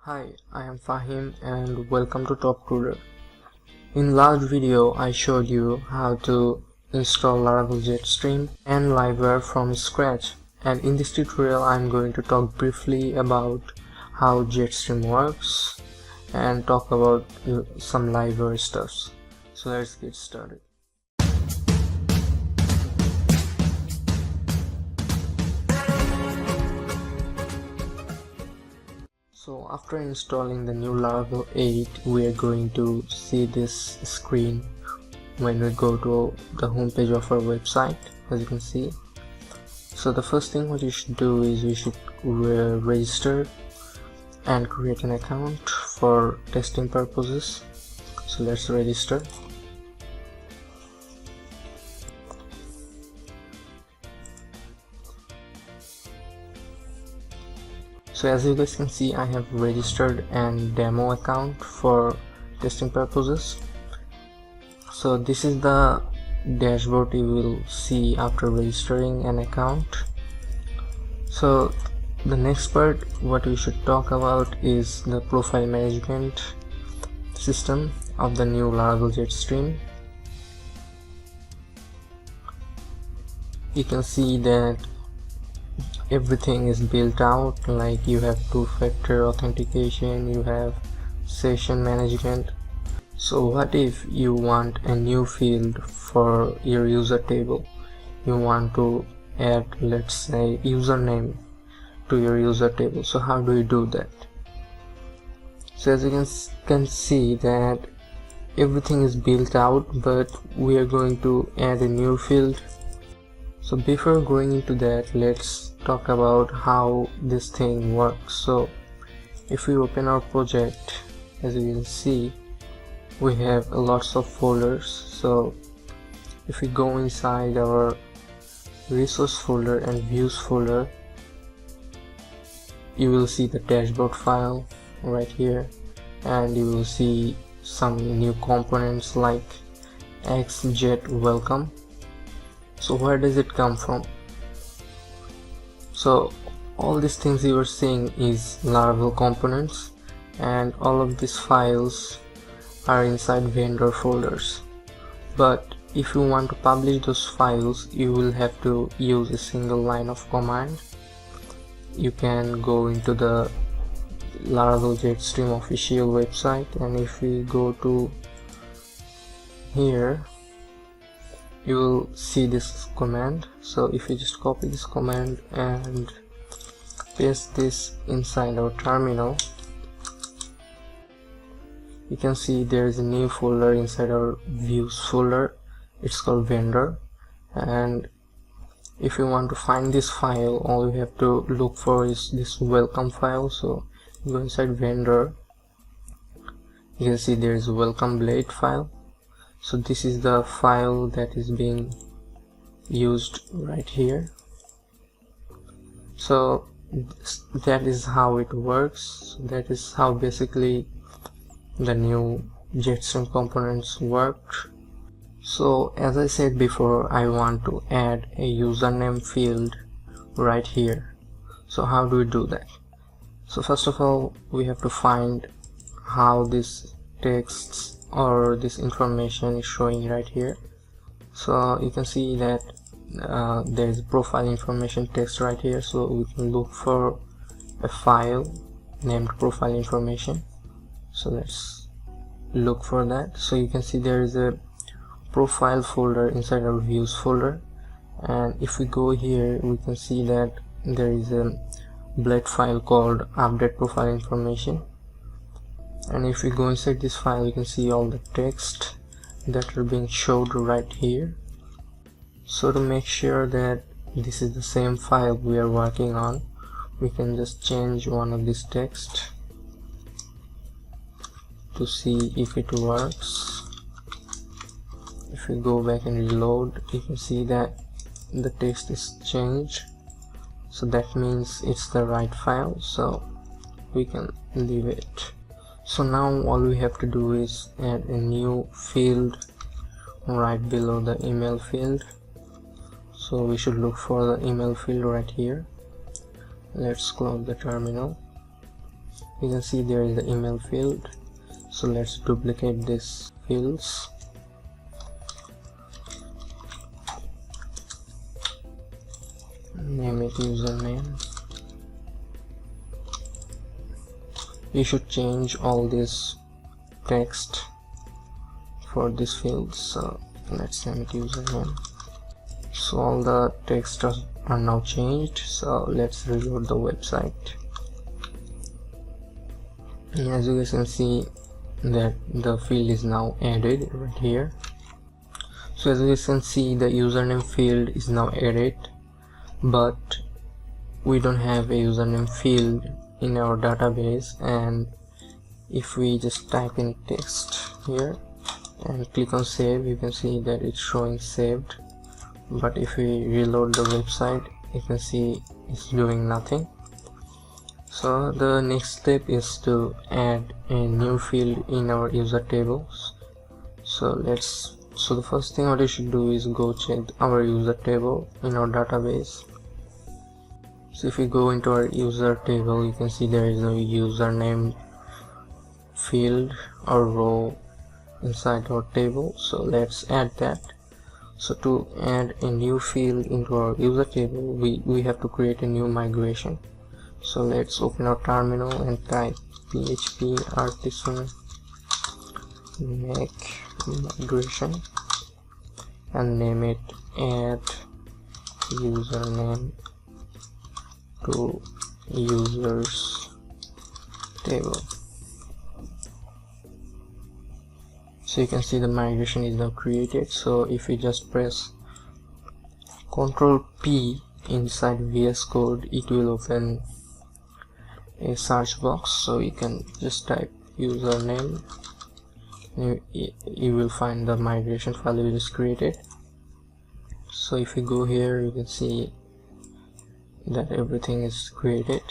Hi, I am Fahim and welcome to Top Cruder. In last video I showed you how to install Laravel Jetstream and Livewire from scratch, and in this tutorial I am going to talk briefly about how Jetstream works and talk about some Livewire stuffs. So let's get started. So after installing the new Laravel 8, we are going to see this screen when we go to the home page of our website, as you can see. So the first thing what you should do is we should register and create an account for testing purposes. So let's register. So as you guys can see, I have registered and demo account for testing purposes. So this is the dashboard you will see after registering an account. So the next part what we should talk about is the profile management system of the new Laravel Jetstream. You can see that everything is built out, like you have two-factor authentication, you have session management. So what if you want a new field for your user table? You want to add, let's say, username to your user table. So how do you do that? So as you can see that everything is built out, but we are going to add a new field. So before going into that, let's talk about how this thing works. So if we open our project, as you can see, we have lots of folders. So if we go inside our resource folder and views folder, you will see the dashboard file right here, and you will see some new components like xjet welcome. So where does it come from? So all these things you are seeing is Laravel components, and all of these files are inside vendor folders. But if you want to publish those files, you will have to use a single line of command. You can go into the Laravel Jetstream official website, and if we go to here, you will see this command. So if you just copy this command and paste this inside our terminal, you can see there is a new folder inside our views folder. It's called vendor, and if you want to find this file, all you have to look for is this welcome file. So go inside vendor, you can see there is a welcome blade file. So this is the file that is being used right here. So that is how it works. So that is how basically the new Jetstream components work. So as I said before, I want to add a username field right here. So how do we do that? So first of all, we have to find how this text or this information is showing right here. So you can see that there is profile information text right here. So we can look for a file named profile information. So let's look for that. So you can see there is a profile folder inside our views folder, and if we go here, we can see that there is a blade file called update profile information. And if we go inside this file, you can see all the text that are being showed right here. So to make sure that this is the same file we are working on, we can just change one of these text to see if it works. If we go back and reload, you can see that the text is changed. So that means it's the right file, so we can leave it. So now all we have to do is add a new field right below the email field. So we should look for the email field right here. Let's close the terminal. You can see there is the email field, so let's duplicate these fields. Name it username. You should change all this text for this field, so let's name it username. So all the text are now changed, so let's reload the website. And as you guys can see that the field is now added right here. So as you guys can see, the username field is now added, but we don't have a username field in our database. And if we just type in text here and click on save, you can see that it's showing saved. But if we reload the website, you can see it's doing nothing. So the next step is to add a new field in our user tables. So the first thing what you should do is go check our user table in our database. So if we go into our user table, you can see there is no username field or row inside our table, so let's add that. So to add a new field into our user table, we have to create a new migration. So let's open our terminal and type php artisan make migration and name it add username to users table. So you can see the migration is now created. So if we just press Ctrl P inside VS Code, it will open a search box. So you can just type username, you will find the migration file we just created. So if you go here, you can see that everything is created.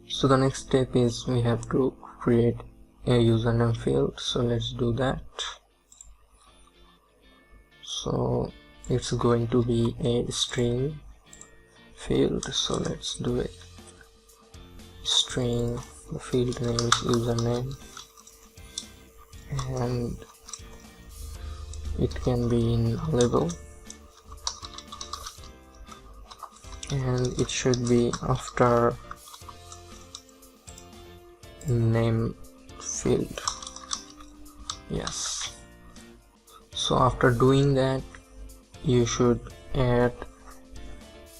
So the next step is we have to create a username field, so let's do that. So it's going to be a string field, so let's do it. String, the field name is username, and it can be in label, and it should be after name field. Yes. So after doing that, you should add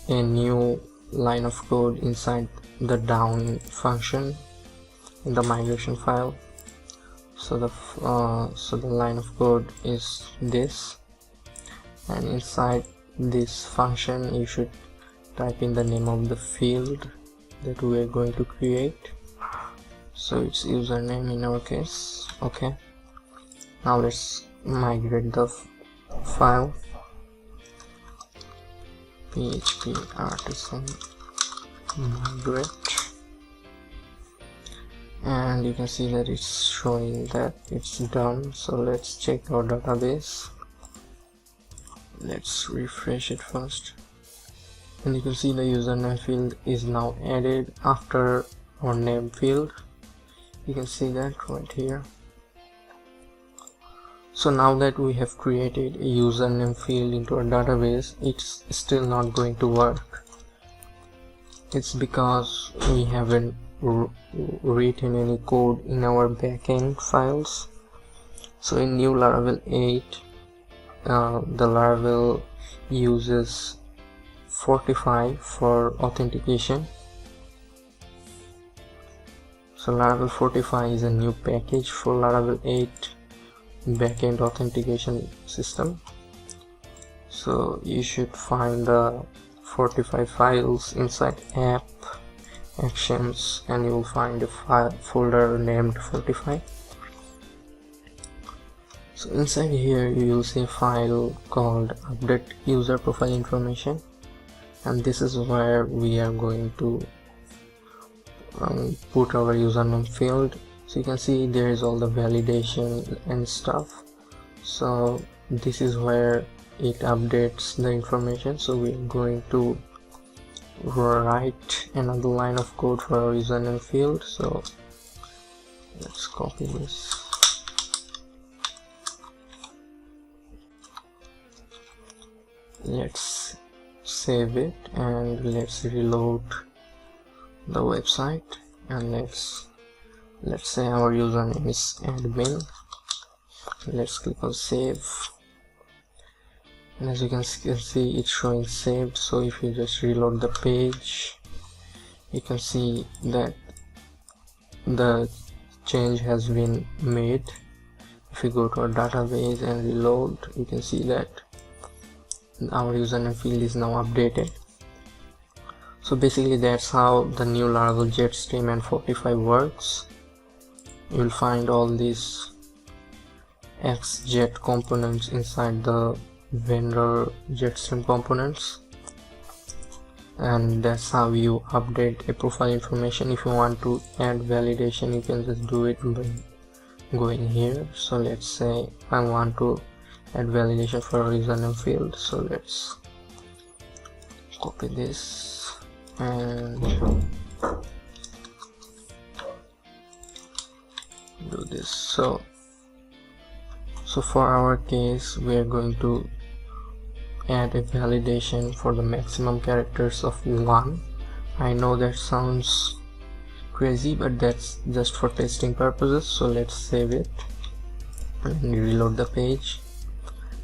a new line of code inside the down function in the migration file. So the line of code is this, and inside this function you should type in the name of the field that we are going to create. So it's username in our case. Okay, now let's migrate the file php artisan migrate, and you can see that it's showing that it's done. So let's check our database. Let's refresh it first, and you can see the username field is now added after our name field. You can see that right here. So now that we have created a username field into our database, it's still not going to work. It's because we haven't written any code in our backend files. So in new Laravel 8, the Laravel uses 45 for authentication. So Laravel 45 is a new package for Laravel 8 backend authentication system. So you should find the 45 files inside app actions, and you will find a folder named 45. So inside here you will see a file called update user profile information, and this is where we are going to put our username field. So you can see there is all the validation and stuff. So this is where it updates the information. So we are going to write another line of code for our username field. So let's copy this. Let's save it and let's reload the website, and let's say our username is admin. Let's click on save, and as you can see it's showing saved. So if you just reload the page, you can see that the change has been made. If you go to our database and reload, you can see that our username field is now updated. So basically that's how the new Laravel Jetstream and 45 works. You will find all these XJet components inside the vendor Jetstream components, and that's how you update a profile information. If you want to add validation, you can just do it by going here. So let's say I want to add validation for a username field, so let's copy this and do this. So for our case, we are going to add a validation for the maximum characters of 1. I know that sounds crazy, but that's just for testing purposes. So let's save it and reload the page,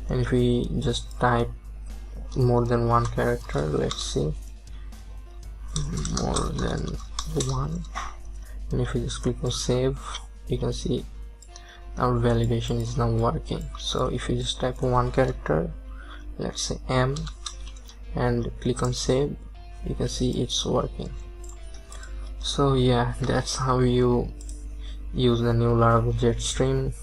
and if we just type more than 1 character, let's see, more than 1, and if we just click on save, you can see our validation is now working. So if you just type 1 character, let's say M, and click on save, you can see it's working. So yeah, that's how you use the new Laravel Jetstream.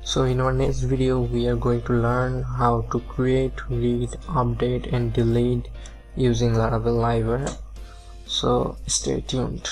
So in our next video, we are going to learn how to create, read, update and delete using Laravel Livewire. So stay tuned.